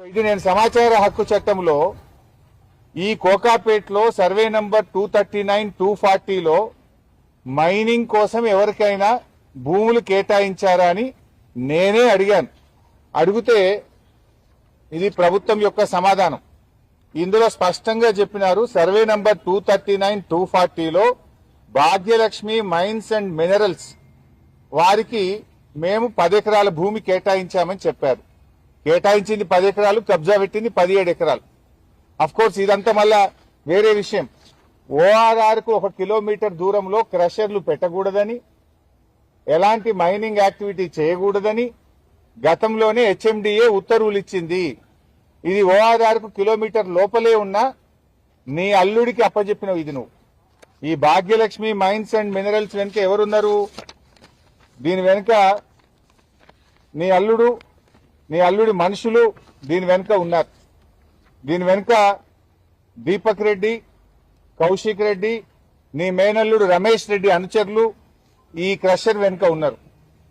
ఇది నేను సమాచార హక్కు చట్టంలో ఈ కోకాపేట్లో సర్వే నంబర్ 239, 240లో మైనింగ్ కోసం ఎవరికైనా భూములు కేటాయించారా అని నేనే అడిగాను. అడిగితే ఇది ప్రభుత్వం యొక్క సమాధానం. ఇందులో స్పష్టంగా చెప్పినారు, సర్వే నంబర్ 239, 240లో భాగ్యలక్ష్మి మైన్స్ అండ్ మినరల్స్ వారికి మేము 10 ఎకరాల భూమి కేటాయించామని చెప్పారు. కేటాయించింది 10 ఎకరాలు, కబ్జా పెట్టింది 17 ఎకరాలు. అఫ్ కోర్స్ ఇదంతా మళ్ళా వేరే విషయం. ఓఆర్ఆర్ కు 1 కిలోమీటర్ దూరంలో క్రషర్లు పెట్టకూడదని, ఎలాంటి మైనింగ్ యాక్టివిటీ చేయకూడదని గతంలోనే హెచ్ఎండిఏ ఉత్తర్వులు ఇచ్చింది. ఇది ఓఆర్ఆర్ కు కిలోమీటర్ లోపలే ఉన్నా నీ అల్లుడికి అప్పచెప్పినవు. ఇది నువ్వు ఈ భాగ్యలక్ష్మి మైన్స్ అండ్ మినరల్స్ వెనుక ఎవరున్నారు? దీని వెనుక నీ అల్లుడి మనుషులు దీని వెనుక ఉన్నారు. దీని వెనుక దీపక్ రెడ్డి, కౌశిక్ రెడ్డి, నీ మేనల్లుడు రమేష్ రెడ్డి అనుచరులు ఈ క్రషర్ వెనుక ఉన్నారు.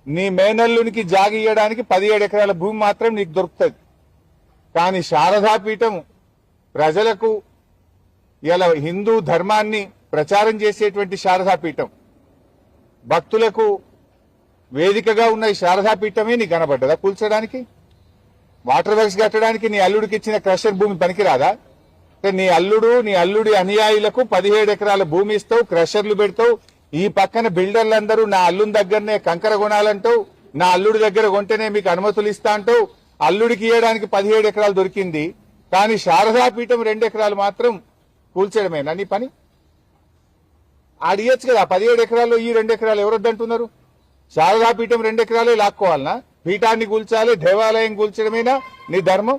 నీ మేనల్లునికి జాగి ఇయ్యడానికి 17 ఎకరాల భూమి మాత్రం నీకు దొరుకుతుంది. కానీ శారదాపీఠం ప్రజలకు ఇలా హిందూ ధర్మాన్ని ప్రచారం చేసేటువంటి శారదాపీఠం, భక్తులకు వేదికగా ఉన్న ఈ శారదాపీఠమే నీకు కనబడ్డదా కూల్చడానికి? వాటర్ వర్క్స్ కట్టడానికి నీ అల్లుడికి ఇచ్చిన క్రషర్ భూమి పనికిరాదా? నీ అల్లుడి అనుయాయులకు 17 ఎకరాల భూమి ఇస్తావు, క్రషర్లు పెడతావు. ఈ పక్కన బిల్డర్లందరూ నా అల్లుడి దగ్గరనే కంకర కొనాలంటావు, నా అల్లుడి దగ్గర కొంటేనే మీకు అనుమతులు ఇస్తా అంటావు. అల్లుడికి ఇవ్వడానికి 17 ఎకరాలు దొరికింది, కానీ శారదాపీఠం 2 ఎకరాలు మాత్రం కూల్చడమేనా నీ పని? ఆడియచ్చు కదా 17 ఎకరాల్లో ఈ 2 ఎకరాలు ఎవరొద్దంటున్నారు? శారదాపీఠం 2 ఎకరాలే లాక్కోవాలనా? పీఠాన్ని కూల్చాలి, దేవాలయం కూల్చడమేనా నీ ధర్మం?